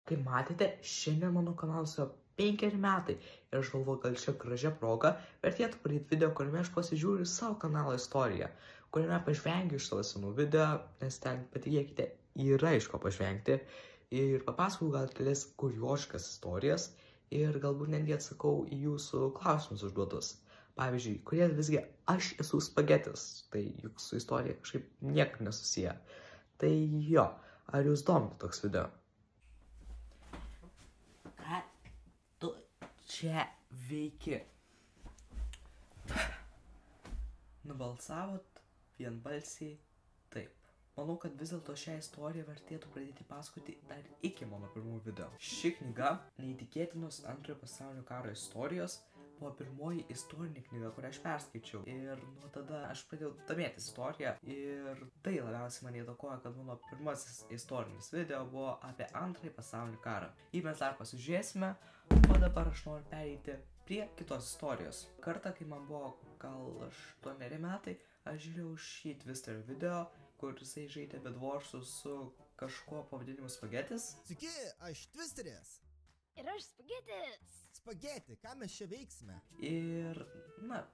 Kaip matėte, šiandien mano kanalas yra 5 metai ir aš galvoju, kad čia gražia proga vertėtų padaryti video, kuriame aš pasižiūriu savo kanalo istoriją, kuriame pažvengiu iš savo senų video, nes ten, patikėkite, yra iš ko pažvengti ir papasakau gal kelias kurioziškas istorijas ir galbūt netgi atsakau į jūsų klausimus užduotus. Pavyzdžiui, kodėl visgi aš esu spagetis, tai juk su istorija kažkaip niekaip nesusiję. Tai jo, ar jūs domina toks video? Ką tu čia veiki? Nubalsavot vienbalsiai taip. Manau, kad vis dėlto šią istoriją vertėtų pradėti pasakoti dar iki mano pirmųjų video. Ši knyga, Neįtikėtinos Antrojo pasaulinio karo istorijos, buvo pirmoji istorinė knyga, kurią aš perskaičiau. Ir nuo tada aš pradėjau domėtis istoriją. Ir tai labiausiai mane įtakojo, kad mano pirmasis istorinis video buvo apie Antrąjį pasaulinį karą. Jį mes dar pasižiūrėsime, o dabar aš noriu pereiti prie kitos istorijos. Kartą, kai man buvo gal 8 metai, aš žiūrėjau šį Twister video, kur jisai žaidė Bedwarsus su kažkuo pavadinimu Spagetis. Sveiki, aš Twisteris. Ir aš Spagetis. Spageti, ką mes čia veiksime? Ir, man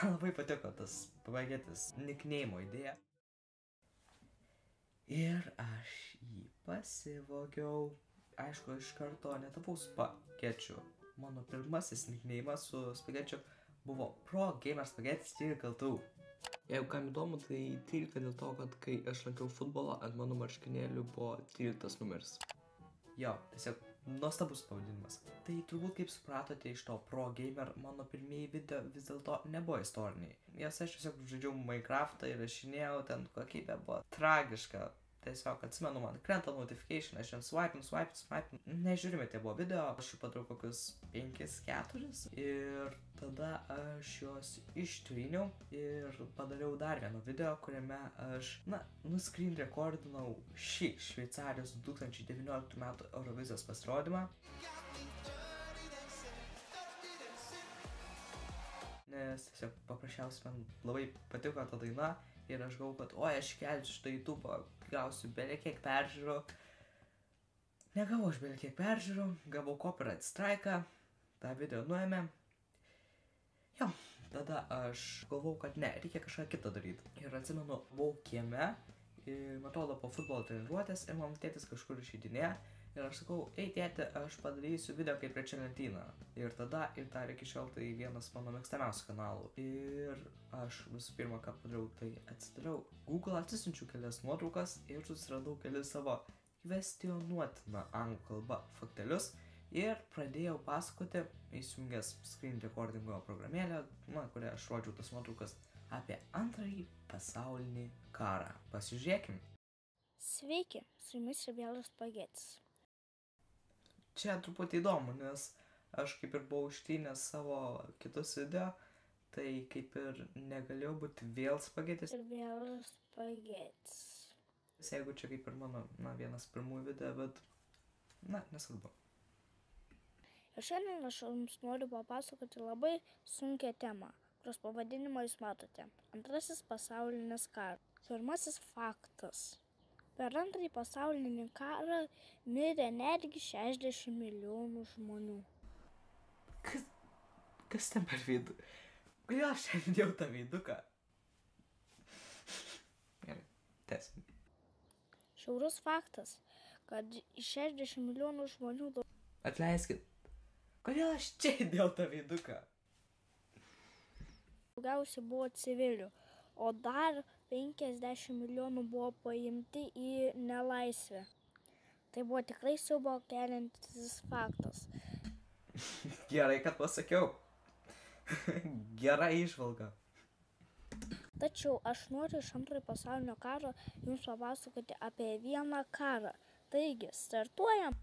labai patiko tas Spagetis nickname idėja. Ir aš jį pasivogiau. Aišku, iš karto netapau Spagečiu. Mano pirmasis nickname'as su Spagečiu buvo Pro Gamer Spagetis 13. Jeigu kam įdomu, tai 13 dėl to, kad kai aš lankiau futbolą, ant mano marškinėlių buvo 13 numeris. Jo, tiesiog nuostabus pavadinimas. Tai turbūt kaip supratote iš to Pro Gamer, mano pirmieji video vis dėlto nebuvo istoriniai. Jas aš tiesiog žaidžiau Minecraftą ir rašinėjau, ten kokybė buvo tragiška. Tiesiog atsimenu, man krenta notification, aš ten swipe. Nežiūrime, tie buvo video, aš jų padariau kokius 5-4 ir tada aš juos ištryniau ir padariau dar vieną video, kuriame aš, nuscreen rekordinau šį Šveicarijos 2019 metų Eurovizijos pasirodymą. Nes tiesiog paprasčiausiai man labai patiko ta daina ir aš galvoju, kad oi, aš kelsiu šitą YouTube'ą, gausiu belekiek peržiūrų. Negavau aš belekiek peržiūrų, gavau copyright strike'ą, tą video nuėmė. Jo, tada aš galvojau, kad ne, reikia kažką kitą daryti. Ir atsimenu, buvau kieme, man atrodo po futbolo treniruotės ir mano tėtis kažkur išeidinėja. Ir aš sakau, ei tėti, aš padarysiu video kaip trečia lentyna. Ir tada, ir dar iki šiol tai vienas mano mėgstamiausių kanalų. Ir aš visų pirma, ką padariau, tai atsidariau Google, atsisunčiau kelias nuotraukas ir susiradau kelias savo kvestionuotiną anglų kalbą faktelius. Ir pradėjau pasakoti, įsijungęs screen recordingo programėlę, kurią aš rodžiau tas nuotraukas, apie Antrąjį pasaulinį karą. Pasižiūrėkim. Sveiki, su jumis yra vėl Spagetis. Čia truputį įdomu, nes aš kaip ir buvau ištrynęs savo kitus video, tai kaip ir negalėjau būti vėl Spagetis. Ir vėl Spagetis. Jeigu čia kaip ir mano, vienas pirmųjų video, bet, nesvarbu. Ir šiandien aš jums noriu papasakoti labai sunkią temą, kurios pavadinimą jūs matote. Antrasis pasaulinis karas. Pirmasis faktas. Per Antrąjį pasaulinį karą mirė netgi 60 milijonų žmonių. Kas ten per veidu? Kodėl aš čia dėjau tą veiduką? Gerai, tęsim. Šiaurus faktas, kad 60 milijonų žmonių... Atleiskit, kodėl aš čia dėjau tą veiduką? Daugiausiai buvo civilių, o dar 50 milijonų buvo paimti į nelaisvę. Tai buvo tikrai siaubo keliantis faktas. Gerai, kad pasakiau. Gera įžvalga. Tačiau aš noriu iš Antrojo pasaulinio karo jums papasakoti apie vieną karą. Taigi, startuojam.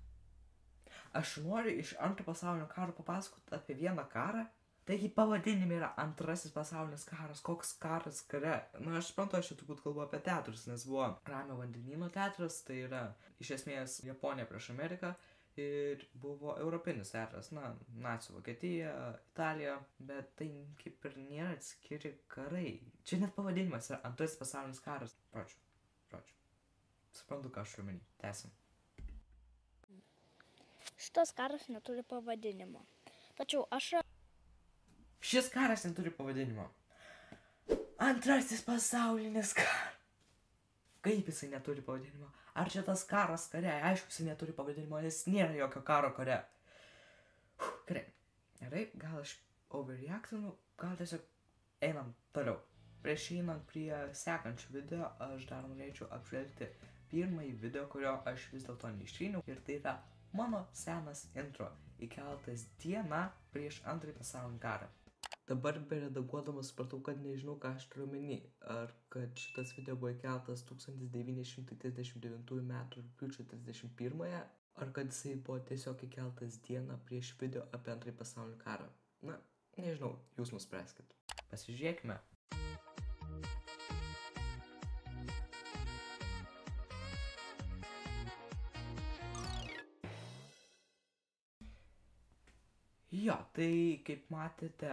Aš noriu iš Antrojo pasaulinio karo papasakoti apie vieną karą? Taigi pavadinime yra Antrasis pasaulinis karas, koks karas kare. Aš suprantu, aš čia turbūt kalbu apie teatrus, nes buvo Ramiojo vandenyno teatras, tai yra iš esmės Japonija prieš Ameriką ir buvo europinis teatras, nacių Vokietija, Italija, bet tai kaip ir nėra atskiri karai. Čia net pavadinimas yra Antrasis pasaulinis karas. Žodžiu. Suprantu, ką aš omeny. Tęsim. Šitas karas neturi pavadinimo. Tačiau aš... Šis karas neturi pavadinimo. Antrasis pasaulinis karas. Kaip jisai neturi pavadinimo? Ar čia tas karas kare? Aišku, jisai neturi pavadinimo, nes nėra jokio karo kare. Gerai, gal aš overreactinu, gal tiesiog einam toliau. Prieš einant prie sekančių video, aš dar norėčiau apžvelgti pirmąjį video, kurio aš vis dėlto neištryniau. Ir tai yra mano senas intro, įkeltas dieną prieš Antrąjį pasaulinį karą. Dabar beredaguodamas supratau, kad nežinau, ką aš turiu omeny. Ar kad šitas video buvo įkeltas 1939 m. rugpjūčio 31, ar kad jisai buvo tiesiog įkeltas dieną prieš video apie Antrąjį pasaulinį karą. Na, nežinau, jūs nuspręskit. Pasižiūrėkime. Jo, tai kaip matėte,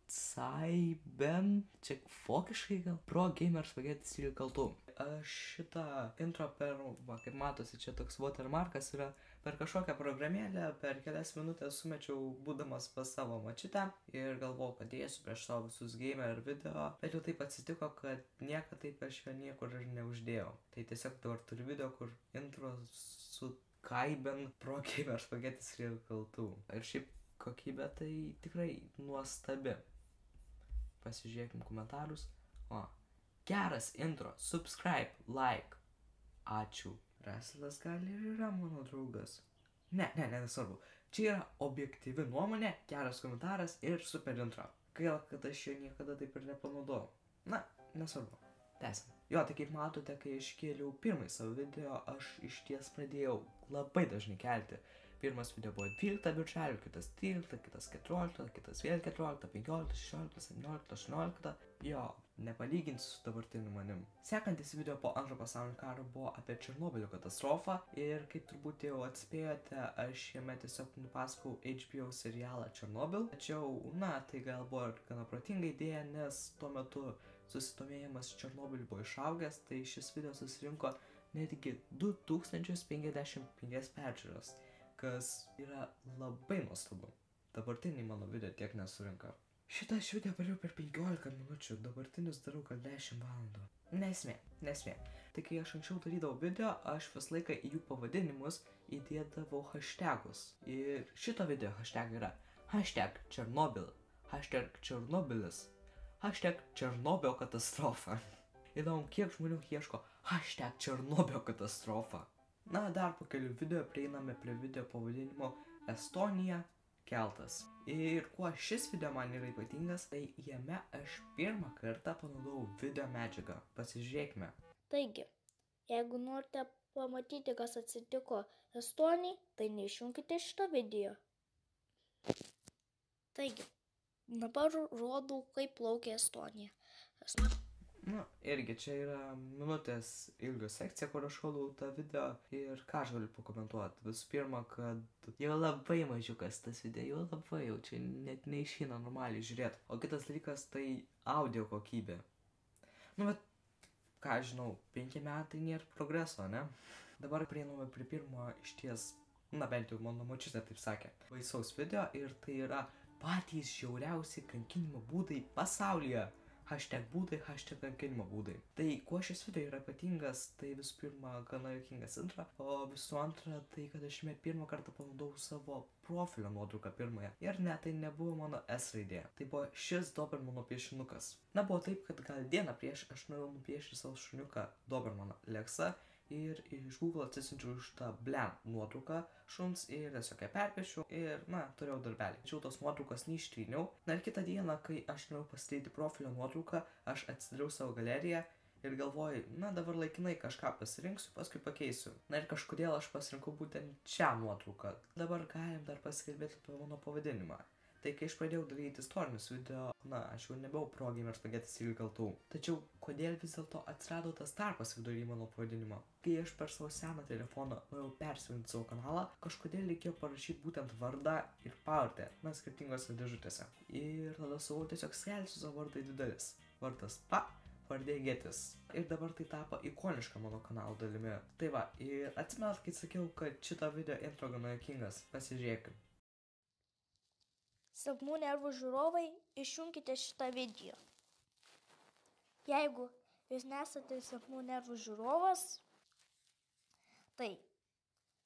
Saiben, čia vokiškai gal, Pro Gamer Spaghetti Serial kaltų. Aš šitą intro kaip matosi, čia toks watermarkas yra per kažkokią programėlę, per kelias minutės sumečiau būdamas pas savo močiutę ir galvojau, kad dėsiu prieš savo visus gamer video, bet jau taip atsitiko, kad niekada taip aš jo niekur ir neuždėjau. Tai tiesiog dabar turiu video, kur intro su Saiben Pro Gamer Spaghetti Serial kaltų. Ir šiaip kokybė tai tikrai nuostabi. Pasižiūrėkim komentarus. O, geras intro, subscribe, like. Ačiū. Rasilas gal ir yra mano draugas. Nesvarbu. Čia yra objektyvi nuomonė, geras komentaras ir super intro. Gaila, kad aš jo niekada taip ir nepanaudojau. Na, nesvarbu. Tęsim. Jo, tai kaip matote, kai aš kėliau pirmąjį savo video, aš išties pradėjau labai dažnai kelti. Pirmas video buvo 12 birželio, kitas 13, kitas 14, kitas vėl 14, 15, 16, 17, 18. Jo, nepalyginti su dabartiniu manim. Sekantis video po Antrojo pasaulinio karo buvo apie Černobylio katastrofą ir kaip turbūt jau atspėjote, aš jame tiesiog nupasakau HBO serialą Černobyl. Tačiau, tai gal buvo ir gana protinga idėja, nes tuo metu susidomėjimas Černobyliu buvo išaugęs, tai šis video susirinko netgi 2055 peržiūros, kas yra labai nuostabu. Dabartiniai mano video tiek nesurinka. Šitą aš video padariau per 15 minučių, dabartinius darau gal 10 valandų. Nesmė. Tai kai aš anksčiau darydavau video, aš vis laiką į jų pavadinimus įdėdavau hashtagus. Ir šito video hashtag yra hashtag Černobyl, hashtag Černobylis, hashtag Černobylio katastrofa. Įdomu, kiek žmonių ieško hashtag Černobylio katastrofa. Na, dar po kelių video prieiname prie video pavadinimo Estonija keltas. Ir kuo šis video man yra ypatingas, tai jame aš pirmą kartą panaudojau video medžiagą. Pasižiūrėkime. Taigi, jeigu norite pamatyti, kas atsitiko Estonijai, tai neišjunkite šitą video. Taigi, dabar rodau, kaip plaukia Estonija. Irgi čia yra minutės ilgio sekcija, kur aš rodau tą video ir ką aš galiu pakomentuoti. Visų pirma, kad jau labai mažiukas tas video, jau čia net neišeina normaliai žiūrėti. O kitas dalykas tai audio kokybė. Bet, ką žinau, 5 metai nėra progreso, ne? Dabar prieiname prie pirmo išties, bent jau mano močiutė taip sakė, baisaus video ir tai yra patys žiauriausi kankinimo būdai pasaulyje. Hashtag būdai, hashtag kankinimo būdai. Tai kuo šis video yra ypatingas, tai visų pirma gana juokingas intro, o visų antra tai, kad aš jame pirmą kartą panaudojau savo profilio nuotrauką pirmąją. Ir ne, tai nebuvo mano S raidė. Tai buvo šis Dobermano piešinukas. Buvo taip, kad gal dieną prieš aš norėjau nupiešti savo šuniuką Dobermaną Leksą ir iš Google atsisinčiau šitą nuotrauką šuns ir tiesiog ją perpiešiau ir, turėjau darbelį. Tačiau tos nuotraukas neištryniau. Ir kitą dieną, kai aš norėjau pasidaryti profilio nuotrauką, aš atsidariau savo galeriją ir galvoju, dabar laikinai kažką pasirinksiu, paskui pakeisiu. Ir kažkodėl aš pasirinkau būtent šią nuotrauką. Dabar galim dar pasikalbėti apie mano pavadinimą. Tai kai aš pradėjau daryti istorinius video, aš jau nebuvau Pro Gamer Spaghetti Serial kaltų. Tačiau, kodėl vis dėlto atsirado tas tarpas vidury mano pavadinimo? Kai aš per savo seną telefoną norėjau persijungti savo kanalą, kažkodėl reikėjo parašyti būtent vardą ir pavardę, skirtingose dėžutėse. Ir tada savo tiesiog skelsiu savo vardą į dvi dalis. Vardas PA, pavardė Getis. Ir dabar tai tapo ikoniška mano kanalo dalimi. Tai va, ir atsimenat, kai sakiau, kad šito video intro gana juokingas. Pasižiūrėkim. Silpnų nervų žiūrovai, išjunkite šitą video. Jeigu jūs nesate silpnų nervų žiūrovas, tai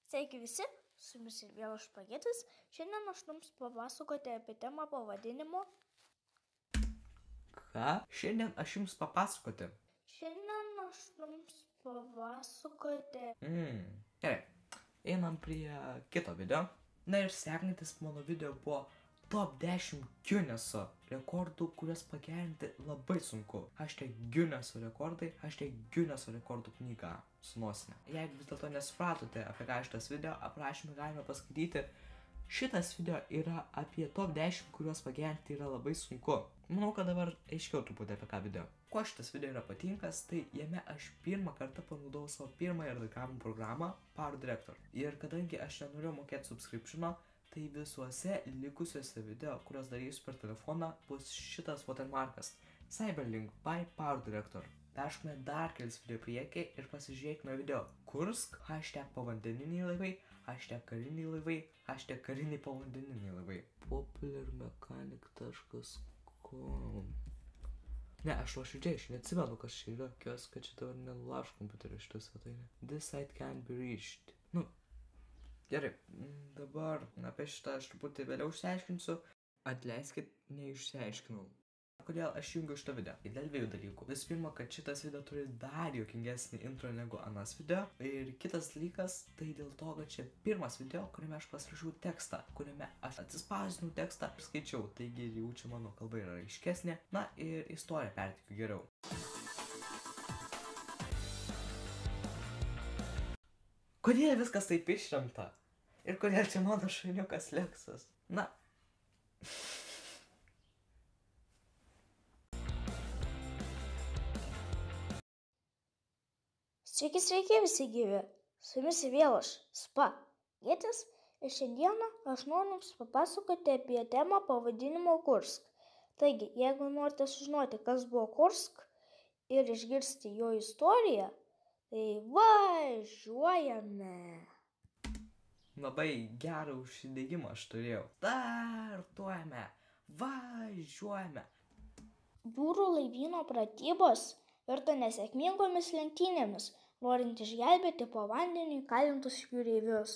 sveiki visi, su jumis ir vėl aš Pagetis. Šiandien aš jums papasakoti apie temą pavadinimu. Ką? Šiandien aš jums papasakoti. Gerai, einam prie kito video. Na ir sekantis mano video buvo top 10 Guinneso rekordų, kuriuos pagerinti labai sunku. Guinneso rekordai, Guinneso rekordų knyga su nosine. Jeigu vis dėlto nesupratote, apie ką šitas video, aprašymą galime paskaityti. Šitas video yra apie top 10, kuriuos pagerinti yra labai sunku. Manau, kad dabar aiškiau truputį apie ką video. Kuo šitas video yra patinkas, tai jame aš pirmą kartą panaudojau savo pirmąją redagavimo programą Power Director. Ir kadangi aš nenorėjau mokėti subscriptiono, tai visuose likusiuose video, kuriuos darysiu per telefoną, bus šitas watermarkas Cyberlink by Power Director. Perškime dar kelis video priekį ir pasižiūrėkime video Kursk, #povandeniniai laivai, #kariniai laivai, #kariniai povandeniniai laivai. popularmechanic.com. Ne, aš nuoširdžiai, aš neatsimenu, kas čia yra. Kios, kad čia dabar nenulauž kompiuterio šitą svetainę. This site can't be reached. Gerai, dabar apie šitą aš truputį vėliau išsiaiškinsiu. Atleiskit, neišsiaiškinau. Kodėl aš jungiu šitą video? Dėl dviejų dalykų. Visų pirma, kad šitas video turi dar juokingesnį intro negu anas video. Ir kitas dalykas, tai dėl to, kad čia pirmas video, kuriame aš pasirašiau tekstą, kuriame aš atsispausdinau tekstą ir skaičiau. Taigi jau čia mano kalba yra aiškesnė. Na ir istoriją pertikiu geriau. Kodėl viskas taip išremta? Ir kodėl čia mano šuniukas Leksas? Na. Sveiki visi gyvi. Su jumis vėl aš, Pagetis. Ir šiandieną aš noriu jums papasakoti apie temą pavadinimu Kursk. Taigi, jeigu norite sužinoti, kas buvo Kursk ir išgirsti jo istoriją, tai važiuojame. Labai gerą užsidegimą aš turėjau. Startuojame. Važiuojame. Jūrų laivyno pratybos virto nesėkmingomis lenktynėmis, norint išgelbėti po vandeniu įkalintus jūreivius.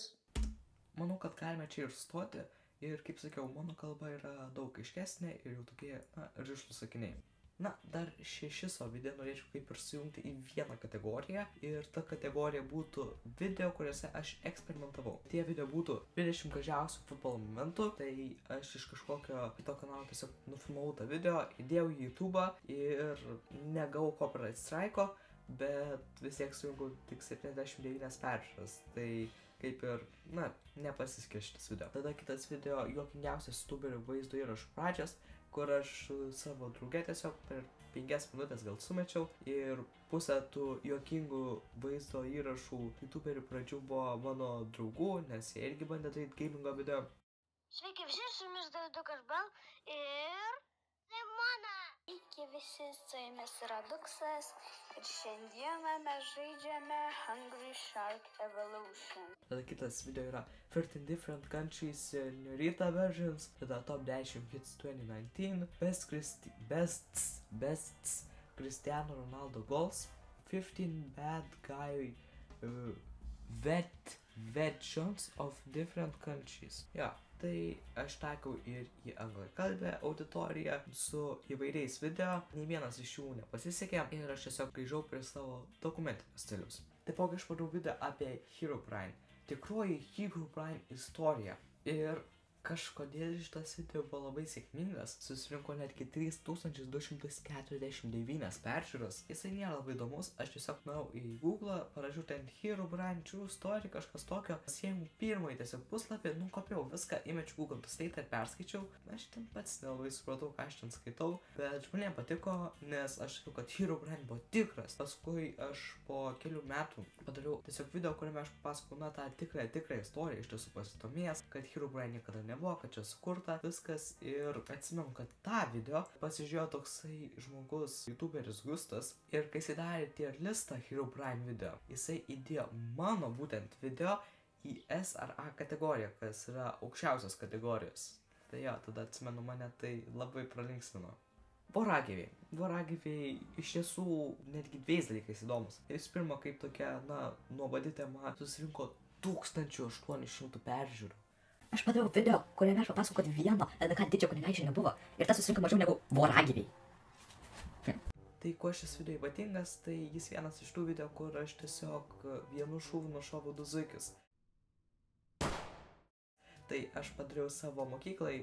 Manau, kad galime čia ir stoti. Ir kaip sakiau, mano kalba yra daug aiškesnė ir jau tokie, rišlūs sakiniai. Na, dar 6 savo video norėčiau kaip ir sujungti į vieną kategoriją. Ir ta kategorija būtų video, kuriuose aš eksperimentavau. Tie video būtų 20 gražiausių futbolo momentų. Tai aš iš kažkokio kito kanalo tiesiog nufilmavau tą video, įdėjau į YouTube ir negavau copyright strike'o, bet vis tiek sujungau tik 79 peržiūras. Tai kaip ir, nepasisekė šitas video. Tada kitas video, juokingiausias YouTuberio vaizdo įrašų pradžias, kur aš savo draugę tiesiog per 5 minutės gal sumečiau ir pusę tų juokingų vaizdo įrašų YouTuberių pradžių buvo mano draugų, nes jie irgi bandė daryti gamingo video. Sveiki visi, su jumis Davidukas Bell ir Simona. Sveiki visi, su jumis yra Duksas ir šiandieną mes žaidžiame Hungry Shark Evolution. Tada kitas video yra 13 different countries Senorita versions, tada top 10 hits 2019, best Cristiano Ronaldo goals, 15 bad guy versions of different countries. Ja, tai aš taikau ir į anglakalbę auditoriją su įvairiais video, nei vienas iš jų nepasisekė ir aš tiesiog grįžau prie savo dokumentinio stiliaus. Taipogi aš padariau video apie Herobrine, tikroji Herobrine istorija. Ir kažkodėl šitas video buvo labai sėkmingas, susirinko netgi 3249 peržiūros. Jisai nėra labai įdomus, aš tiesiog nuėjau į Google, parašiau ten Herobrine True Story, kažkas tokio. Pasiėmiau pirmąjį tiesiog puslapį, nukopiau viską, įmečiau Google Translate ir perskaičiau. Aš ten pats nelabai supratau, ką aš ten skaitau, bet žmonėms patiko, nes aš sakiau, kad Herobrine buvo tikras. Paskui aš po kelių metų padariau tiesiog video, kuriame aš papasakau, tą tikrą istoriją, iš tiesų pasidomėjęs, kad Herobrine niekada nebuvo. nebuvo, kad čia sukurta viskas. Ir atsimenu, kad tą video pasižiūrėjo toksai žmogus, youtuberis Gustas. Ir kai jisai darė tier listą Herobrine video, jisai įdėjo mano būtent video į S ar A kategoriją, kas yra aukščiausios kategorijos. Tai jo, tada atsimenu, mane tai labai pralinksmino. Voragyviai. Voragyviai iš tiesų netgi dviejais dalykais įdomus. Visų pirma, kaip tokia, nuobodi tema susirinko 1800 peržiūrų. Aš padariau video, kuriame aš papasakau, kad vieno LDK didžio kunigaikščio nebuvo ir tas susirinko mažiau negu voragyviai. Tai kuo šis video ypatingas, tai jis vienas iš tų video, kur aš tiesiog vienu šūviu nušoviau 2 zuikius. Tai aš padariau savo mokyklai,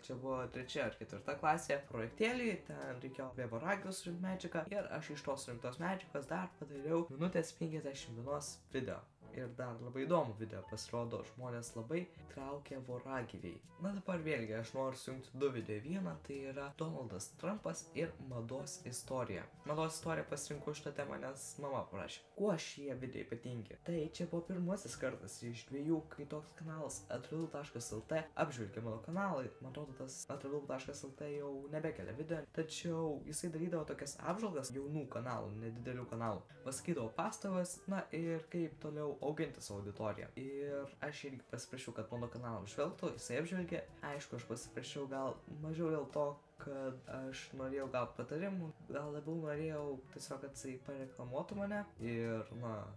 čia buvo 3 ar 4 klasė, projektėlį, ten reikėjo apie voragyvius surinkti medžiagą ir aš iš tos surinktos medžiagos dar padariau minutės 51 video. Ir dar labai įdomu video, pasirodo, žmonės labai traukia voragyviai. Na dabar vėlgi, aš noriu sujungti 2 video į vieną, tai yra Donaldas Trumpas ir mados istorija. Mados istoriją pasirinkau šitą temą, nes mama prašė. Kuo šie video ypatingi? Tai čia buvo pirmasis kartas iš 2, kai toks kanalas atradau.lt apžvelgė mano kanalą. Man atrodo, tas atradau.lt jau nebekelia video, tačiau jisai darydavo tokias apžvalgas jaunų kanalų, nedidelių kanalų. Pasakydavo pastabas, na ir kaip toliau auginti savo auditoriją. Ir aš irgi pasiprašiau, kad mano kanalą apžvelgtų, jisai apžvelgė. Aišku, aš pasiprašiau gal mažiau dėl to, kad aš norėjau gauti patarimų, gal labiau norėjau tiesiog, kad jisai pareklamuotų mane. Ir,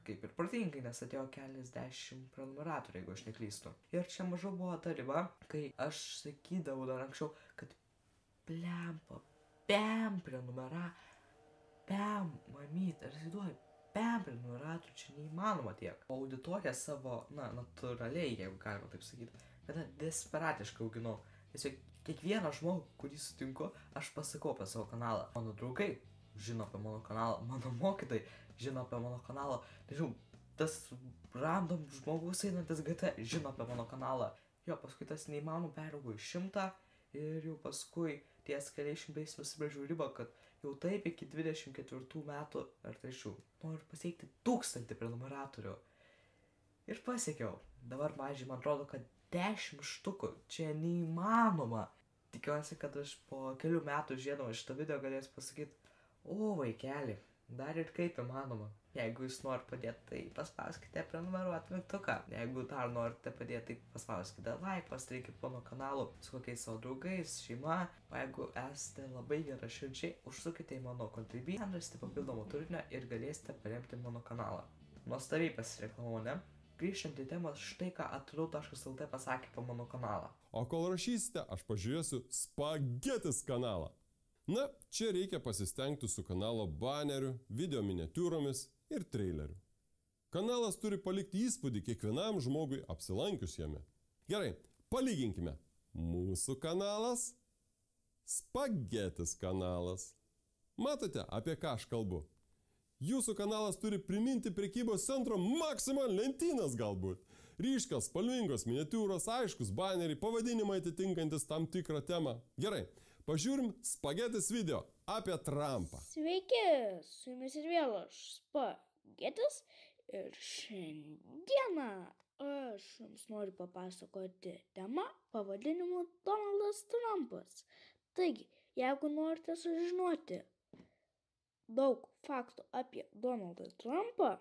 kaip ir protingai, nes atėjo keliasdešimt prenumeratorių, jeigu aš neklystu. Ir čia mažu buvo ta riba, kai aš sakydavau dar anksčiau, kad bam mamyt, ar įsivaizduoju, bam prenumeratorių, čia neįmanoma tiek. O auditoriją savo, natūraliai, jeigu galima taip sakyti, kada desperatiškai auginau. Tiesiog kiekvieną žmogų, kurį sutinku, aš pasakau apie savo kanalą. Mano draugai žino apie mano kanalą, mano mokytojai žino apie mano kanalą. Nežinau, tas random žmogus einantis GT žino apie mano kanalą. Jo, paskui tas neįmanoma peraugo į 100 ir jau paskui ties keliais šimtais nusibrėžiau ribą, kad jau taip iki 24 metų ar 3 noriu pasiekti 1000 prenumeratorių. Ir pasiekiau. Dabar, pavyzdžiui, man atrodo, kad 10 štukų. Čia neįmanoma. Tikiuosi, kad aš po kelių metų žiūrėdamas šitą video galėsiu pasakyti, o vaikeli, dar ir kaip įmanoma. Jeigu jūs norite padėti, tai paspauskite prenumeruoti mygtuką. Jeigu dar norite padėti, tai paspauskite like, pasidalykite mano kanalu su kokiais savo draugais, šeima. O jeigu esate labai geraširdžiai, užsukite į mano Contribui, ten rasite papildomą turinio ir galėsite paremti mano kanalą. Nuostabiai pasireklamavau, ne? Grįžtant į temą, štai ką atradau.lt pasakė po mano kanalą. O kol rašysite, aš pažiūrėsiu Spagetis kanalą. Na, čia reikia pasistengti su kanalo baneriu, video miniatiūromis ir traileriu. Kanalas turi palikti įspūdį kiekvienam žmogui apsilankius jame. Gerai, palyginkime. Mūsų kanalas, Spagetis kanalas. Matote, apie ką aš kalbu? Jūsų kanalas turi priminti prekybos centro Maxima lentynas galbūt. Ryškios, spalvingos miniatiūros, aiškus baneriai, pavadinimai atitinkantis tam tikrą temą. Gerai, pažiūrim Spagetis video apie Trumpą. Sveiki, su jumis ir vėl aš Spagetis ir šiandieną aš jums noriu papasakoti temą pavadinimu Donaldas Trumpas. Taigi, jeigu norite sužinoti daug faktų apie Donaldą Trumpą,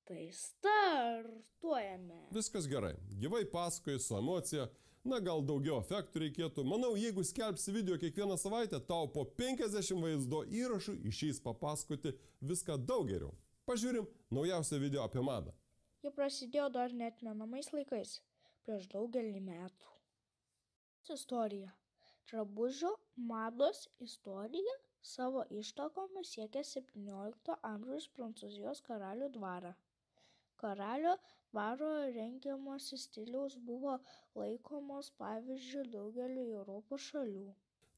tai startuojame. Viskas gerai. Gyvai pasakoji su emocija. Na, gal daugiau efektų reikėtų. Manau, jeigu skelbsi video kiekvieną savaitę, tau po 50 vaizdo įrašų išeis papasakoti viską daug geriau. Pažiūrim naujausią video apie madą. Jie prasidėjo dar neatmenamais laikais, prieš daugelį metų. Istorija. Drabužio mados istorija savo ištakomis siekia 17 amžiaus Prancūzijos karalių dvarą. Karalio dvaro rengiamos stiliaus buvo laikomos pavyzdžių daugeliu Europos šalių.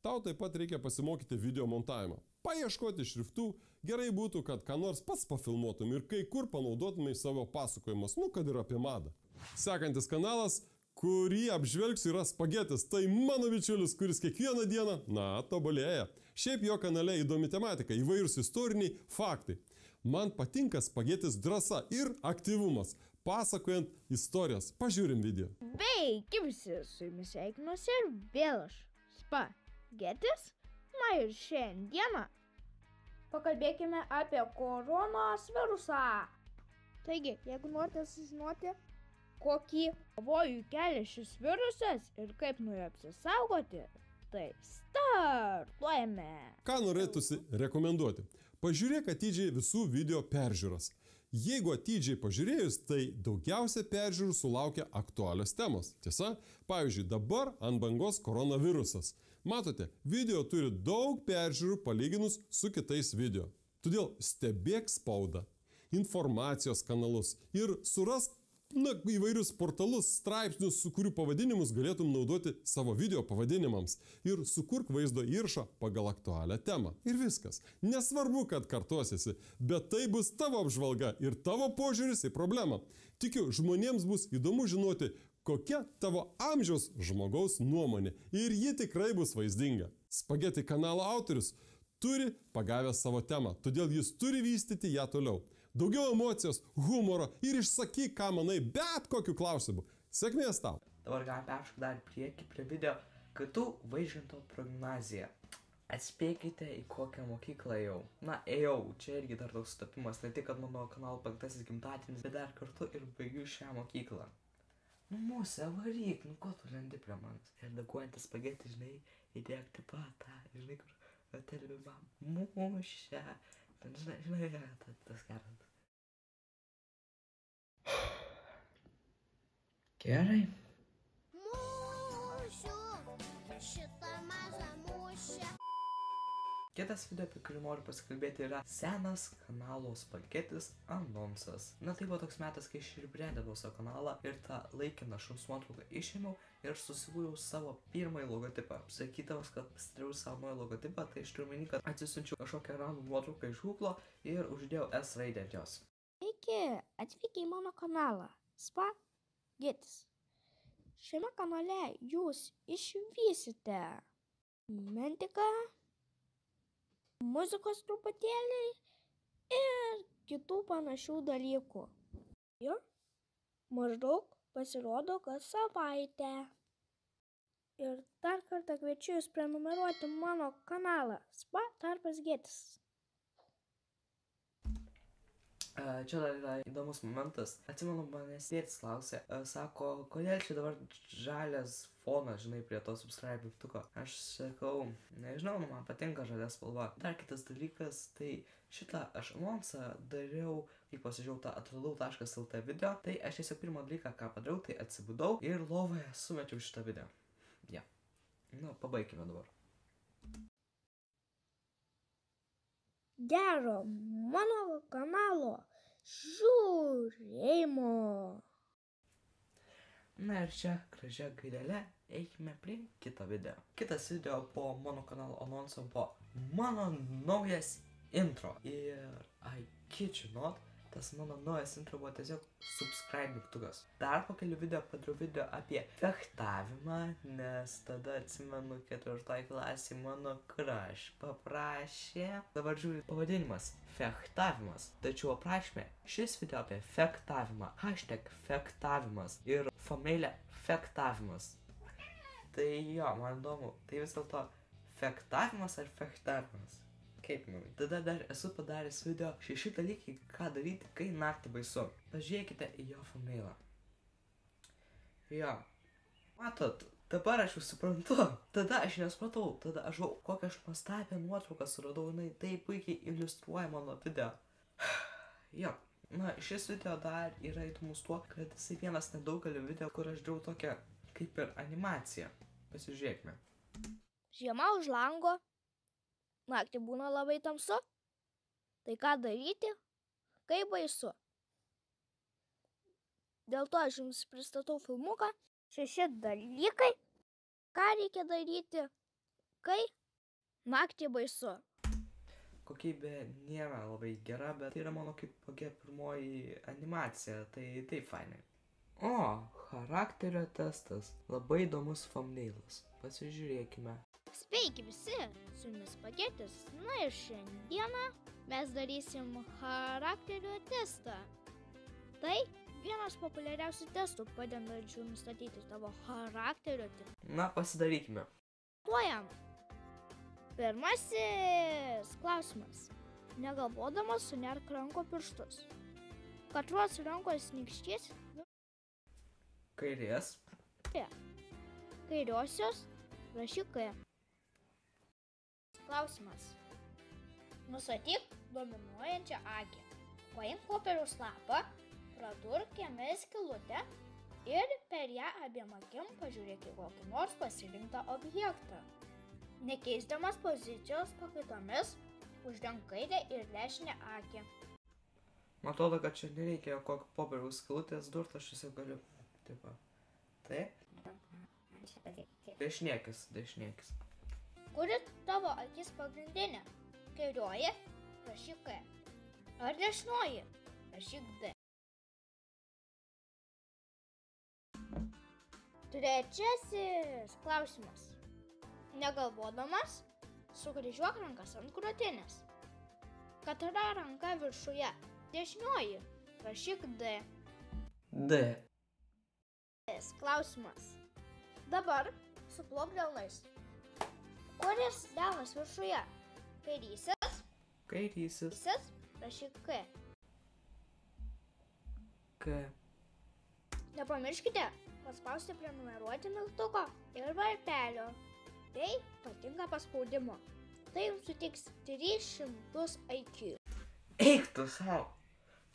Tau taip pat reikia pasimokyti video montavimą. Paieškoti šriftų, gerai būtų, kad ką nors pats pafilmuotum ir kai kur panaudotumai savo pasakojimus, kad ir apie madą. Sekantis kanalas, kurį apžvelgsiu, yra Spagetis. Tai mano bičiulis, kuris kiekvieną dieną, tobulėja. Šiaip jo kanale įdomi tematika, įvairūs istoriniai faktai. Man patinka Spagetis drąsa ir aktyvumas. pasakojant istorijas. Pažiūrim video. Sveiki visi, su jumis sveikinuosi ir vėl aš, Spagetis. Na ir šiandieną pakalbėkime apie koronos virusą. Taigi, jeigu norite sužinoti, kokį pavojų kelia šis virusas ir kaip nuo jo apsisaugoti, tai startuojame. Ką norėtųsi rekomenduoti? Pažiūrėk atidžiai visų video peržiūras. Jeigu atidžiai pažiūrėjus, tai daugiausia peržiūrų sulaukia aktualios temos. Tiesa, pavyzdžiui, dabar ant bangos koronavirusas. Matote, video turi daug peržiūrų palyginus su kitais video. Todėl stebėk spaudą, informacijos kanalus ir surask įvairius portalus, straipsnius, su kurių pavadinimus galėtum naudoti savo video pavadinimams ir sukurk vaizdo įrašą pagal aktualią temą. Ir viskas. Nesvarbu, kad kartuosiesi, bet tai bus tavo apžvalga ir tavo požiūris į problemą. Tikiu, žmonėms bus įdomu žinoti, kokia tavo amžiaus žmogaus nuomonė ir ji tikrai bus vaizdinga. Spageti kanalo autorius turi pagavęs savo temą, todėl jis turi vystyti ją toliau. Daugiau emocijos, humoro ir išsakyk, ką manai, bet kokiu klausimu. Sėkmės tau. Dabar galim peršokti dar prieki prie video, kad tu Vaižganto progimnaziją. Atspėkite, į kokią mokyklą ėjau. Na, ėjau, čia irgi dar toks sutapimas, ne tik, kad mano kanalo 5 gimtadienis, bet dar kartu ir baigiu šią mokyklą. Nu, mūsų, varyk, nu ko tu lendi prie manęs? Ir daguojantis Spageti, žinai, įdėk taip pat tą, žinai, kur televimą mūšę. Žinai, tas geras. Gerai. Mūšiu, šitą mažą mūšę. Kitas video, apie kurį noriu pasikalbėti, yra senas kanalo Spagetis anonsas. Na, tai buvo toks metas, kai aš ir brandinau savo kanalą ir tą laikiną šuns nuotrauką išėmiau ir susikūriau savo pirmąjį logotipą. Sakydamas, kad pasidariau savo naują logotipą, tai aš turiu omeny, kad atsisiunčiau kažkokią random nuotrauką iš Google ir uždėjau S raidę ant jos. Sveiki, atvykę į mano kanalą Spagetis. Šiame kanale jūs išvysite mentiką, muzikos truputėlį ir kitų panašių dalykų. Ir maždaug pasirodo kas savaitę. Ir dar kartą kviečiu jūs prenumeruoti mano kanalą Spagetis. Čia dar yra įdomus momentas. Atsimenu, manęs tėtis klausė, sako, kodėl čia dabar žalias fonas, žinai, prie to subscribe mygtuko. Aš sakau, nežinau, man patinka žalia spalva. Dar kitas dalykas, tai šitą aš anonsą dariau, kai pasižiūrėjau tą atradau.lt video, tai aš tiesiog pirmą dalyką, ką padariau, tai atsibudau ir lovoje sumečiau šitą video. Ja. Nu, pabaikime dabar. Gero mano kanalo žiūrėjimo. Na ir čia gražia gaidele eikime prie kito video. Kitas video po mano kanalo anonso buvo mano naujas intro. Ir I kid you not, tas mano naujas intro buvo tiesiog subscribe mygtukas. Dar po kelių video padariau video apie fechtavimą, nes tada atsimenu 4 klasėje mano crush paprašė. Dabar žiūrėjau pavadinimas fechtavimas. Tačiau aprašymė šis video apie fechtavimą. #fechtavimas ir thumbnail'e fechtavimas. Tai jo, man įdomu, tai vis dėlto fechtavimas ar fechtavimas? Kaip manai? Tada dar esu padaręs video 6 dalykai, ką daryti, kai naktį baisu. Pažiūrėkite į jo thumbnailą. Jo. Matot, dabar aš jau suprantu. Tada aš nesupratau. Tada aš žinau, kokią aš nuostabią nuotrauką suradau. Jinai taip puikiai iliustruoja mano video. Jo. Na, šis video dar yra įdomus tuo, kad jisai vienas nedaugelio video, kur aš dariau tokią kaip ir animaciją. Pasižiūrėkime. Žiema už lango. Naktį būna labai tamsu. Tai ką daryti, kai baisu? Dėl to aš jums pristatau filmuką 6 dalykai, ką reikia daryti, kai naktį baisu. Kokybė nėra labai gera, bet tai yra mano kaip kokia pirmoji animacija, tai taip fainai. O, charakterio testas. Labai įdomus thumbnailas. Pasižiūrėkime. Sveiki visi, su jumis Spagetis. Na ir šiandieną mes darysim charakterio testą. Tai vienas populiariausių testų padedančių nustatyti tavo charakterio tipą. Na, pasidarykime. Tuojam. Pirmasis klausimas. Negalvodamas sunerk ranko pirštus. Katros rankos nykštys Kairės. kairiosios rašyk K. Klausimas. Nustatyk dominuojančią akį. Paimk popieriaus lapą, pradurk jame skylutę ir per ją abiem akim pažiūrėk į kokį nors pasirinktą objektą. Nekeisdamas pozicijos pakaitomis, uždenk kairę ir dešinę akį. Man atrodo, kad čia nereikia kokio popieriaus skylutės durt, aš tiesiog galiu. Taip. Taip? Dešiniekis. Kuri tavo akis pagrindinė? Kairioji rašyk K. Ar dešinioji rašyk D. Trečiasis klausimas. Negalvodamas, sukryžiuok rankas ant krūtinės. Katara ranka viršuje. Dešinioji rašyk D. D. Klausimas. Dabar suplok delnais. Kuris delnas viršuje? Kairysis rašyk K. K. Nepamirškite paspausti prenumeruoti mygtuko ir varpelio. Tai patinka paspaudimo. Tai jums sutiks 300 IQ. Eik tu savo.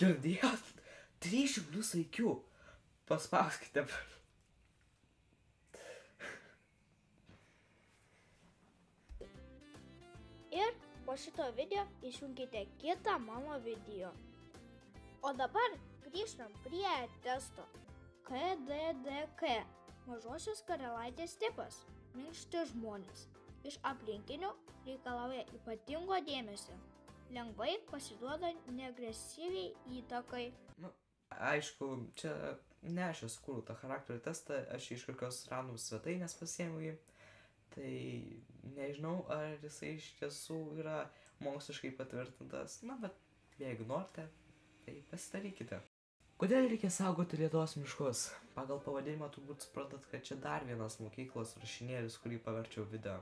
Girdėjot? 300 IQ. Paspauskite. Ir po šito video išjungkite kitą mano video. O dabar grįžtam prie testo. KDDK. Mažosios karalaitės tipas. Minkšti žmonės. Iš aplinkinių reikalauja ypatingo dėmesio. Lengvai pasiduoda neagresyviai įtakai. Aišku, čia ne aš esu kūriau tą charakterio testą, aš iš kokios random svetainės pasiėmiau jį. Tai nežinau, ar jisai iš tiesų yra moksliškai patvirtintas. Na, bet jeigu norite, tai pasidarykite. Kodėl reikia saugoti Lietuvos miškus? Pagal pavadinimą turbūt suprantat, kad čia dar vienas mokyklos rašinėlis, kurį paverčiau video.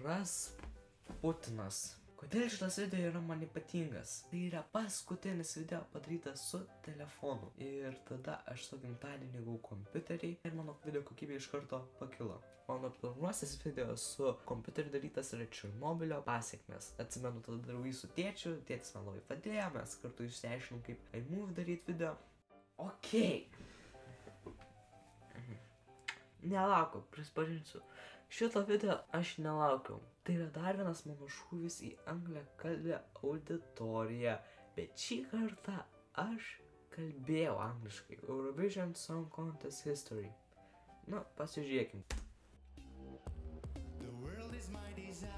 Rasputinas. Kodėl šitas video yra man ypatingas? Tai yra paskutinis video padarytas su telefonu. Ir tada aš su gimtadieniu gavau kompiuterį ir mano video kokybė iš karto pakilo. Mano pirmasis video su kompiuteriu darytas yra Černobylio pasekmės. Atsimenu, tada darau jį su tėčiu, tėtis man labai padėjo, mes kartu išsiaiškinom, kaip iMovie daryti video. Okei. Nelaukiu, prisipažinsiu. Šito video aš nelaukiau. Tai yra dar vienas mano šūvis į angliakalbę auditoriją. Bet šį kartą aš kalbėjau angliškai. Eurovision Song Contest History. Na, pasižiūrėkim. The world is my desire.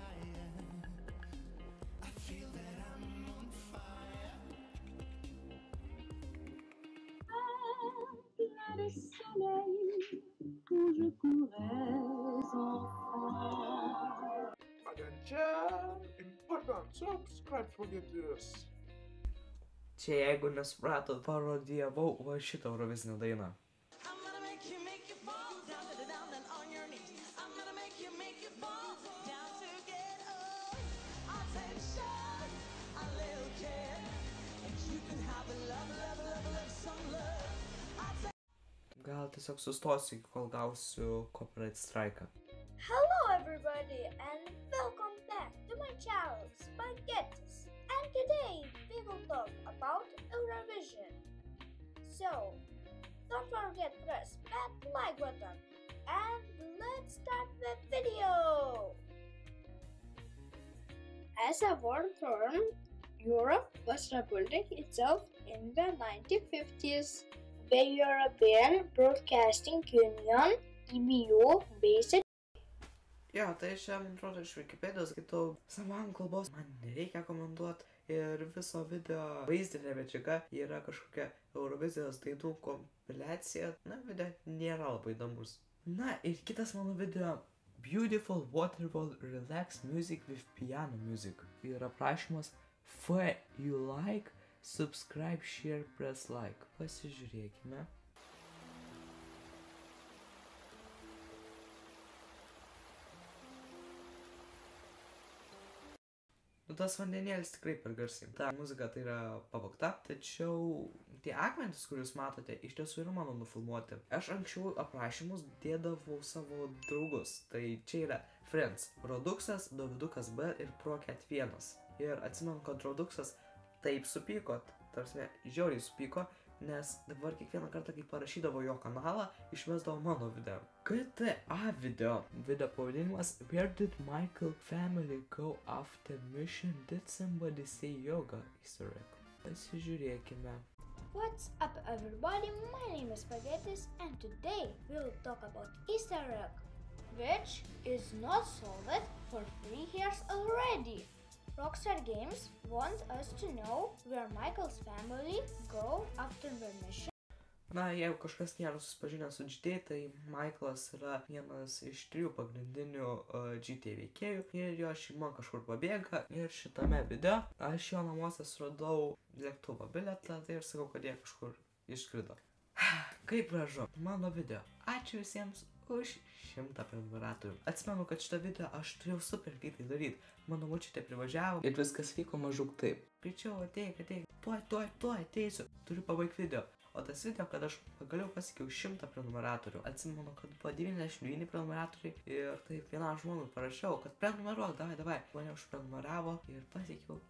I feel that I'm on fire. Plein de soleil où je courais enfant. Attention! Important! Subscribe for this! Čia jeigu nesupratot, parodijavau va šitą Eurovizinę dainą. Gal tiesiog sustosiu, kol gausiu copyright strike'ą. Hello everybody and welcome back to my channel Spaghettis. And today we will talk about Eurovision. So, don't forget to press that like button and let's start the video. As a world term, Europe was rebuilding itself in the 1950s. The European Broadcasting Union, EBU, based. Jo, tai čia, man atrodo, iš Wikipedijos skaitau saman kalbos. Man nereikia komentuoti ir viso video vaizdinė medžiaga yra kažkokia Eurovizijos dainų kompiliacija. Na, video nėra labai įdomus. Na, ir kitas mano video Beautiful Waterfall Relax Music with Piano Music. Yra prašymas F you like Subscribe, share, press like. Pasižiūrėkime. Nu, tas vandenėlis tikrai per garsiai. Ta muzika tai yra pavogta, tačiau tie akmenys, kuriuos matote, iš tiesų yra mano nufilmuoti. Aš anksčiau aprašymus dėdavau savo draugus. Tai čia yra Friends, Roduksas, Dovidukas B ir Proket 1. Ir atsimenu, kad Roduksas taip supyko, tarsi žiauriai supyko, nes dabar kiekvieną kartą, kai parašydavo jo kanalą, išmesdavo mano video. GTA video. Video pavadinimas Where did Michael family go after mission? Did somebody say yoga? Easter egg. Pasižiūrėkime. What's up everybody, my name is Spaghettis and today we'll talk about Easter egg, which is not solved for 3 years already. Rockstar Games want us to know where Michael's family go after their mission. Na, jeigu kažkas nėra susipažinęs su GTA, tai Michaelas yra vienas iš 3 pagrindinių GTA veikėjų ir jo šeima kažkur pabėga. Ir šitame video aš jo namuose suradau lėktuvo bilietą, tai ir sakau, kad jie kažkur išskrido. Kaip gražu, mano video. Ačiū visiems už 100 prenumeratorių. Atsimenu, kad šitą video aš turėjau super greitai daryti. Mano močiutė privažiavo ir viskas vyko maždaug taip. Greičiau ateik, tuoj ateisiu. Turiu pabaigti video. O tas video, kad aš pagaliau pasiekiau 100 prenumeratorių. Atsimenu, kad buvo 99 prenumeratoriai ir taip vienam žmogui parašiau, kad prenumeruok, davai. Mane užprenumeravo ir pasiekiau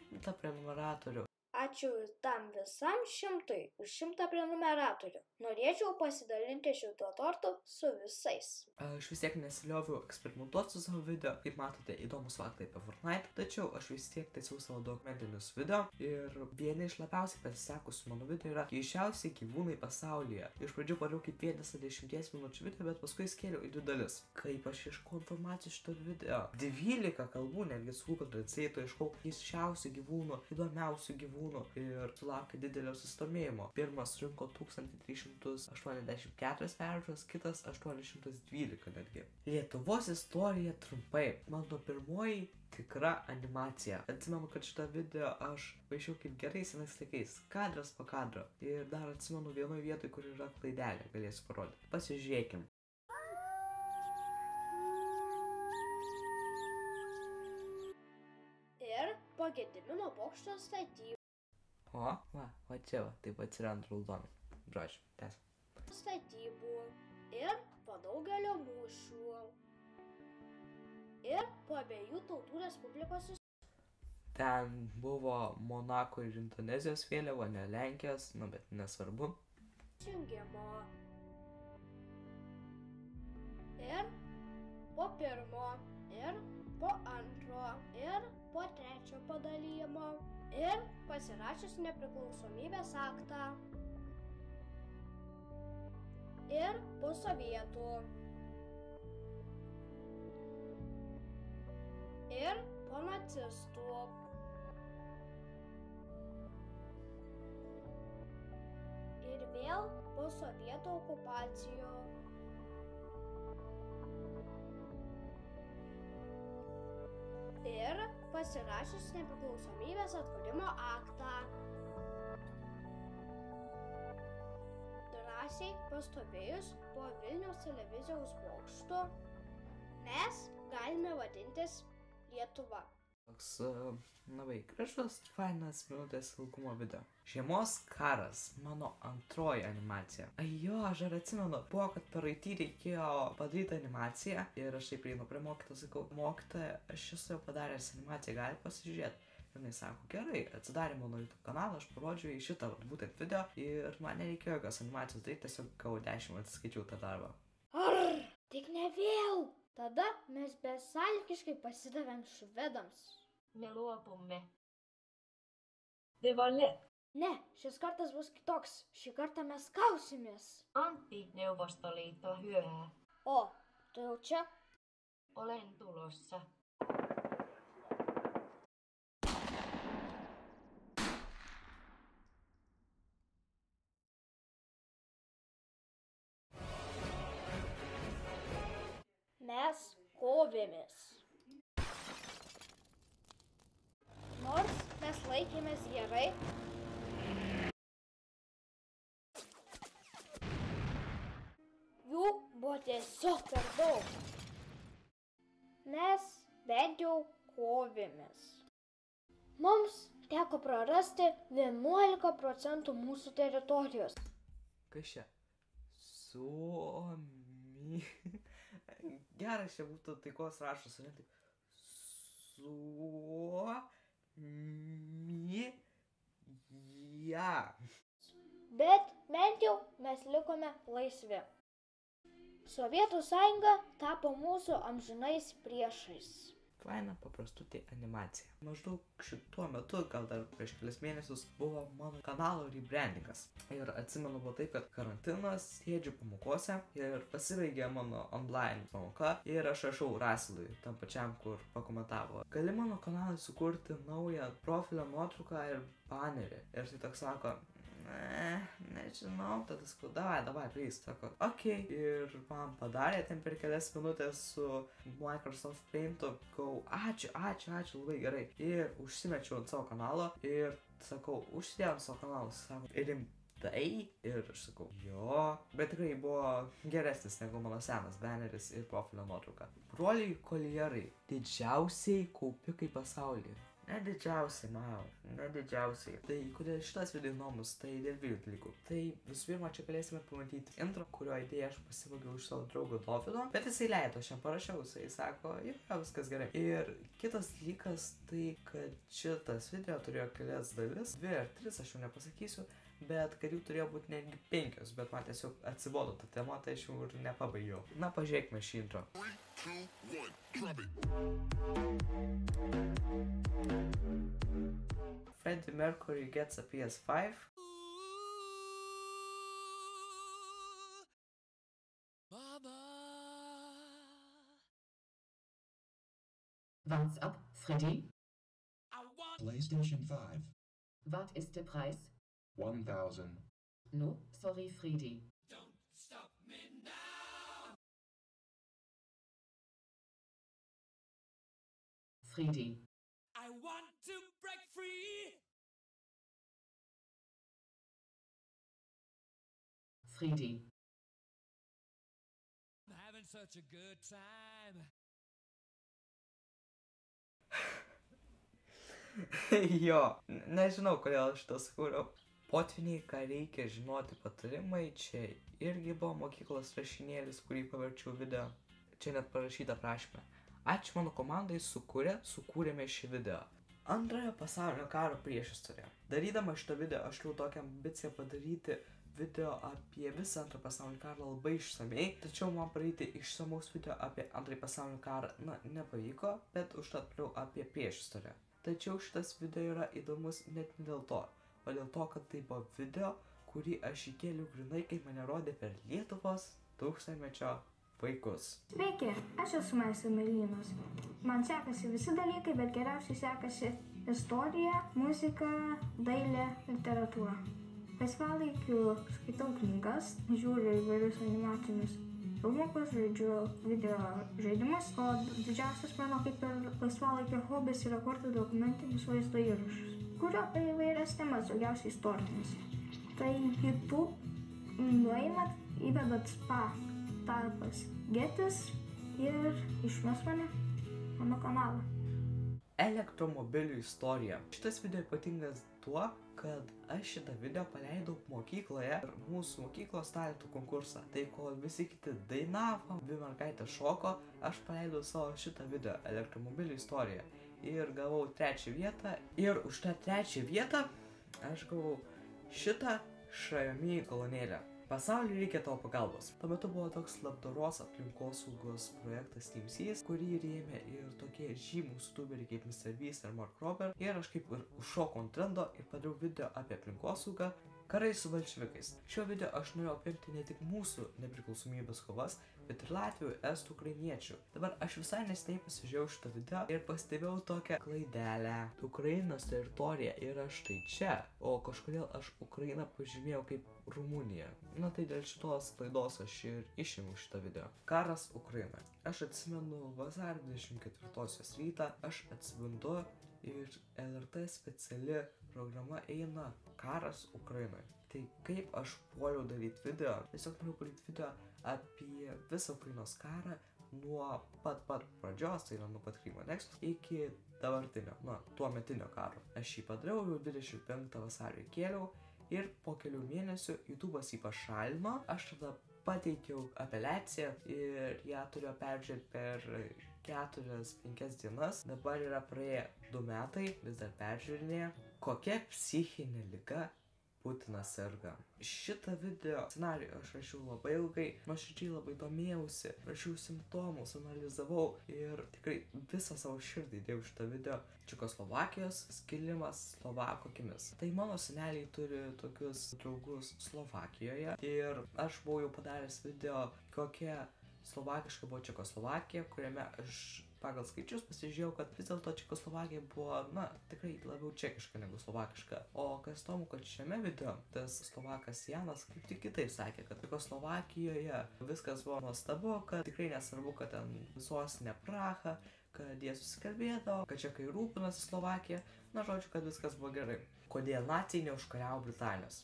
100 prenumeratorių. Ačiū tam visam 100 už 100 prenumeratorių. Norėčiau pasidalinti šituo tortu su visais. Aš vis tiek nesilioviu eksperimentuoti su savo video. Kaip matote, įdomus faktai apie Fortnite. Tačiau aš vis tiek taisiau savo dokumentinius video. Ir vieni iš labiausiai pasisekusių mano video yra keisčiausi gyvūnai pasaulyje. Iš pradžių padariau kaip 10 minučių video, bet paskui skėliau į 2 dalis. Kaip aš ieškau informacijos šito video. 12 kalbų, netgi su Google Translate ieškau keisčiausių gyvūnų, įdomiausių gyvūnų. Ir sulaukė didelio susidomėjimo. Pirmas surinko 1384 peržiūras, kitas 812 netgi. Lietuvos istorija trumpai. Mano pirmoji tikra animacija. Atsimenu, kad šitą video aš paišiau kaip gerai senais laikais, kadras po kadro. Ir dar atsimenu vienoje vietoje, kur yra klaidelė, galėsiu parodyti. Pasižiūrėkim. Ir po Gedimino bokšto statybų. O, va čia va, taip atsiranda raudonai. Grožiu, tęs. Statybų ir po daugelio mūšių. Ir po abiejų tautų respublikos Ten buvo Monako ir Indonezijos vėliava, ne Lenkijos, nu bet nesvarbu. Susijungimo. Ir po pirmo, ir po antro, ir po trečio padalijimo. Ir pasirašius nepriklausomybės aktą. Ir po sovietų. Ir po nacistų. Ir vėl po sovietų okupacijų. Ir pasirašius nepriklausomybės atkūrimo aktą. Drąsiai pastovėjus po Vilniaus televizijos bokštu, mes galime vadintis Lietuva. Toks, labai gražus, fainas minutės ilgumo video. Žiemos karas, mano antroji animacija. Jo, aš dar atsimenu, buvo, kad per IT reikėjo padaryti animaciją ir aš taip prieinu prie mokytojo, sakau, mokytoja, aš esu jau padaręs animaciją, gali pasižiūrėti. Ir jis sako, gerai, atsidarė mano YouTube kanalą, aš parodžiau į šitą būtent video ir man nereikėjo jokios animacijos daryti, tiesiog gavau 10 atskaičiau tą darbą. Ar, tik ne vėl! Tada mes besąlygiškai pasidavėm švedams. Me luopumme. Det var lätt. Ne, šis kartas bus kitoks. Šį kartą mes kausimės. Antti Neuvostoliitto hyöhää. O, tu jau čia? Olen tulossa. Mes kovėmės. Nors mes laikėmės gerai, buvo tiesiog per daug. Mes bent jau kovėmės. Mums teko prarasti 11% mūsų teritorijos. Kas čia? Geras čia būtų taikos raštas, ne taip. Bet bent jau mes likome laisvi. Sovietų sąjunga tapo mūsų amžinais priešais. Faina paprastutė animacija. Maždaug šituo metu, gal dar prieš kelias mėnesius, buvo mano kanalo rebrandingas. Ir atsimenu buvo taip, kad karantinas, sėdžiu pamokose ir pasibaigė mano online pamoka ir aš rašau Rasilui, tam pačiam, kur pakomentavo. Gali mano kanalui sukurti naują profilio nuotrauką ir banerį. Ir tai toks sako, nežinau, tada sakau, davai, please. Sako, okei. Ir man padarė ten per kelias minutės su Microsoft Paint'u. Ačiū, labai gerai. Ir užsimečiau ant savo kanalo ir sakau, užsidėjau ant savo kanalo. Sako, rimtai? Ir aš sakau, jo. Bet tikrai buvo geresnis negu mano senas baneris ir profilio nuotrauka. Broliai Koljerai, didžiausiai kaupikai pasaulyje. Ne didžiausiai, ne didžiausiai. Tai kodėl šitas video įdomus, tai dėl dviejų dalykų. Tai visų pirma, čia galėsime pamatyti intro, kurio idėją aš pasivogiau iš savo draugo Dovydo. Bet jisai leido, aš jam parašiau, jisai sako, jo, viskas gerai. Ir kitas dalykas, tai kad šitas video turėjo kelias dalis, 2 ar 3, aš jau nepasakysiu, bet kad jų turėjo būti netgi 5, bet man tiesiog atsibodo ta tema, tai aš jau ir nepabaigiau. Na, pažiūrėkime šį intro. 3, 2, 1, drop it. Freddie Mercury gets a PS5. What's up, Freddy? PlayStation 5. Was ist der Preis? 1000. No, sorry, Freddy. Don't stop me now. Freddy. I want to break free. Freddy. I'm having such a good time. Jo, nežinau, kodėl šitas kūriau. Potviniai, ką reikia žinoti patarimai, čia irgi buvo mokyklos rašinėlis, kurį paverčiau video. Čia net parašyta prašymė. Ačiū mano komandai sukūrėme šį video. Antrojo pasaulinio karo priešistorė. Darydama šitą video, aš turėjau tokią ambiciją padaryti video apie visą antrą pasaulinį karą labai išsamei, tačiau man padaryti išsamaus video apie antrąjį pasaulinį karą, nepavyko, bet užtat turėjau apie priešistorę. Tačiau šitas video yra įdomus net ne dėl to, o dėl to, kad tai buvo video, kurį aš įkėliau grinai, kaip mane rodė per Lietuvos tūkstantmečio vaikus. Sveiki, aš esu Maisa Melynas. Man sekasi visi dalykai, bet geriausiai sekasi istorija, muzika, dailė, literatūra. Laisvalaikiu skaitau knygas, žiūriu įvairius animacinius filmukus, žaidžiu video žaidimus, o didžiausias mano kaip ir laisvalaikio hobis yra kurti dokumentinius vaizdo įrašus. Kuriu apie įvairias temas, daugiausiai istorinės. Tai YouTube nueinat, įvedat spa tarpas Getis ir išmes mano kanalą. Elektromobilių istorija. Šitas video ypatingas tuo, kad aš šitą video paleidau mokykloje ir mūsų mokyklos talentų konkursą. Tai kol visi kiti dainavo, dvi mergaitės šoko, aš paleidau savo šitą video elektromobilių istoriją ir gavau 3 vietą. Ir už tą 3 vietą aš gavau šitą Xiaomi kolonėlę. Pasauliui reikia tavo pagalbos. Tuo metu buvo toks labdaros aplinkosaugos projektas TeamSeas, kurį rėmė ir tokie žymūs youtuberiai kaip MrBeast ir Mark Rober. Ir aš kaip ir užšokau ant trendo ir padariau video apie aplinkosaugą, karai su bolševikais. Šio video aš norėjau apimti ne tik mūsų nepriklausomybės kovas, bet ir latvių, estų, ukrainiečių. Dabar aš visai neseniai pasižiūrėjau šitą video ir pastebėjau tokią klaidelę. Ukrainos teritorija yra štai čia, o kažkodėl aš Ukrainą pažymėjau kaip Rumunija. Na tai dėl šitos klaidos aš ir išėmiau šitą video. Karas Ukrainoje. Aš atsimenu vasario 24-osios rytą, aš atsibundu ir LRT speciali programa eina Karas Ukrainoje. Tai kaip aš puoliau daryti video? Tiesiog noriu padaryti video apie visą Ukrainos karą nuo pat pradžios, tai yra nuo pat Krymo aneksijos iki dabartinio, tuometinio karo. Aš jį padariau, jau 25 vasario įkėliau ir po kelių mėnesių YouTube'as jį pašalino. Aš tada pateikiau apeliaciją ir ją turėjau peržiūrėti per 4-5 dienas. Dabar yra praėję 2 metai, vis dar peržiūrinėja. Kokia psichinė liga Putinas serga. Šitą video scenarijų aš rašiau labai ilgai, nuoširdžiai labai domėjausi, rašiau simptomus, analizavau ir tikrai visą savo širdį dėjau šitą video. Čekoslovakijos skilimas Slovakų akimis. Tai mano seneliai turi tokius draugus Slovakijoje ir aš buvau jau padaręs video, kokia slovakiška buvo Čekoslovakija, kuriame aš pagal skaičius pasižiūrėjau, kad vis dėlto Čekoslovakija buvo, tikrai labiau čekiška negu slovakiška. O kas tomu, kad šiame video tas slovakas Janas kaip tik kitaip sakė, kad Čekoslovakijoje viskas buvo nuostabu, kad tikrai nesvarbu, kad ten sostinė Praha, kad jie susikalbėdavo, kad čekai rūpinasi Slovakija, žodžiu, kad viskas buvo gerai. Kodėl naciai neužkariavo Britanijos?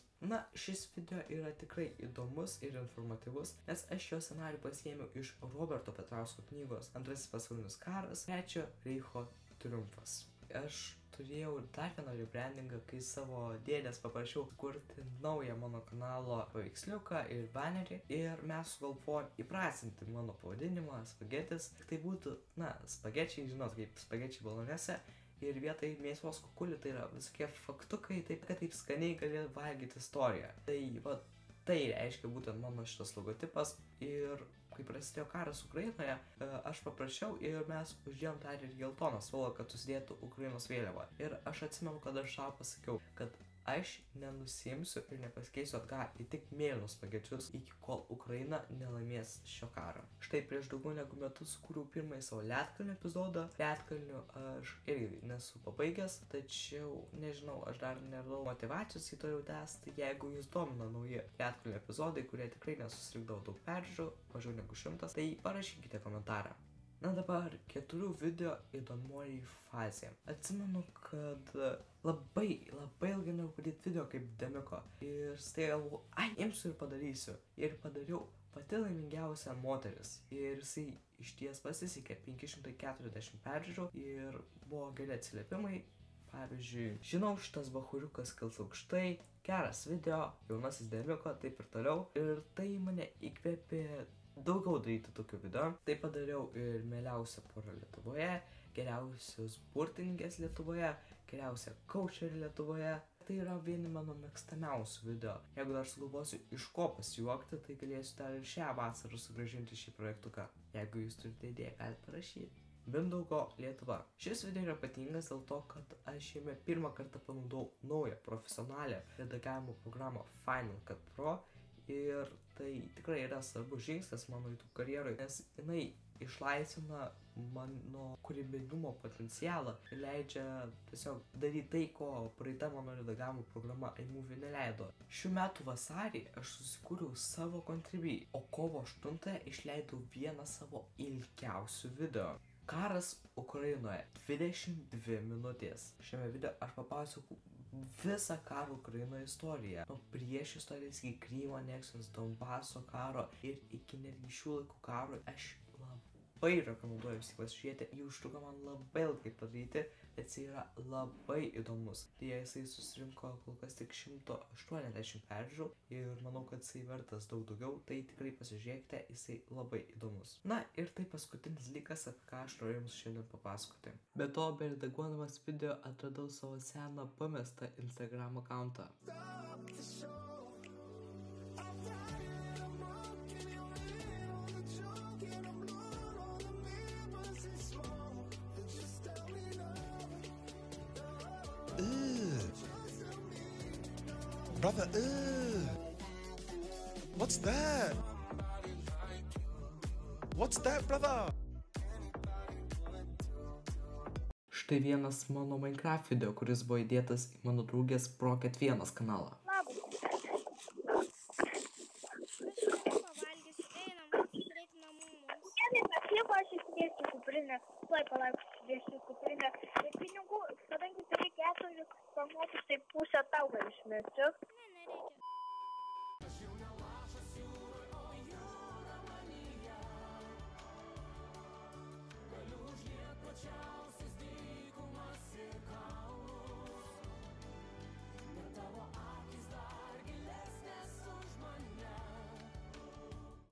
Šis video yra tikrai įdomus ir informatyvus, nes aš jo scenarijų pasiėmiau iš Roberto Petrausko knygos Antrasis pasaulinis karas, Trečiojo reicho triumfas. Aš turėjau dar vieną rebrandingą, kai savo dėdės paprašiau kurti naują mano kanalo paveiksliuką ir banerį ir mes sugalvojom įprasminti mano pavadinimą Spagetis. Tai būtų, spagečiai, žinot, kaip spagečiai balonėse. Ir vietoj mėsos kukulių tai yra visokie faktukai, taip kad taip skaniai gali valgyti istoriją. Tai reiškia būtent mano šitas logotipas. Ir kai prasidėjo karas Ukrainoje, aš paprašiau ir mes uždėjom dar ir geltoną spalvą, kad susidėtų Ukrainos vėliava. Ir aš atsimenu, kad aš sau pasakiau, kad aš nenusimsiu ir nepasikeisiu atgal į tik mėlynus spagečius, iki kol Ukraina nelaimės šio karo. Štai prieš daugiau negu metus sukūriau pirmąjį savo Lietkalnio epizodą. Lietkalnių aš irgi nesu pabaigęs, tačiau nežinau, aš dar neradau motyvacijos į toliau tęsti. Jeigu jūs domina nauji Lietkalnio epizodai, kurie tikrai nesusirinkdavo daug peržiūrų, mažiau negu 100, tai parašykite komentarą. Dabar 4 video įdomoji fazė. Atsimenu, kad labai ilgai noriu padaryti video kaip Demiko. Ir staiga galvoju, imsiu ir padarysiu. Ir padariau pati laimingiausia moteris. Ir jisai išties pasisekė 540 peržiūrų ir buvo geri atsiliepimai. Pavyzdžiui, žinau, šitas bachuriukas kils aukštai, geras video, jaunasis Demiko, taip ir toliau. Ir tai mane įkvėpė daugiau daryti tokių video. Tai padariau ir mieliausią porą Lietuvoje, geriausios burtininkės Lietuvoje, geriausią coacherį Lietuvoje. Tai yra vieni mano mėgstamiausių video. Jeigu dar sugalvosiu iš ko pasijuokti, tai galėsiu dar ir šią vasarą sugrąžinti šį projektuką. Jeigu jūs turite idėją, galite parašyti. Mindaugo Lietuva. Šis video yra ypatingas dėl to, kad aš jame pirmą kartą panaudojau naują profesionalią redagavimo programą Final Cut Pro. Ir tai tikrai yra svarbus žingsnis mano YouTube karjeroje, nes jinai išlaisvina mano kūrybingumo potencialą ir leidžia tiesiog daryti tai, ko praeita mano redagavimo programa iMovie neleido. Šių metų vasarį aš susikūriau savo Contribui, o kovo 8 išleidau vieną savo ilgiausių video. Karas Ukrainoje 22 minutės. Šiame video aš papasakau visą karo Ukrainoje istoriją. Nuo priešistorės iki Krymo aneksijos, Donbaso karo ir iki netgi šių laikų karo. Aš labai rekomenduoju jums pasižiūrėti. Jį užtruko man labai ilgai padaryti, bet jisai yra labai įdomus. Tai jisai susirinko kol kas tik 180 peržiūrų ir manau, kad jisai vertas daug daugiau. Tai tikrai pasižiūrėkite, jisai labai įdomus. Ir tai paskutinis dalykas, apie ką aš noriu jums šiandien papasakoti. Be to, beredaguodamas video atradau savo seną pamestą Instagram accountą. Brother, what's that? What's that, brother? Štai vienas mano Minecraft video, kuris buvo įdėtas į mano draugės Proket 1 kanalą. Labas. Pavalgysiu, einam, reikia namų mums. Gerai, atliko aš įsidėsiu kuprinę, palauk, įsidėsiu kuprinę. Ir pinigų, kadangi turi 4 pamokus, tai pusę tau gal išmesiu. Ne, nereikia.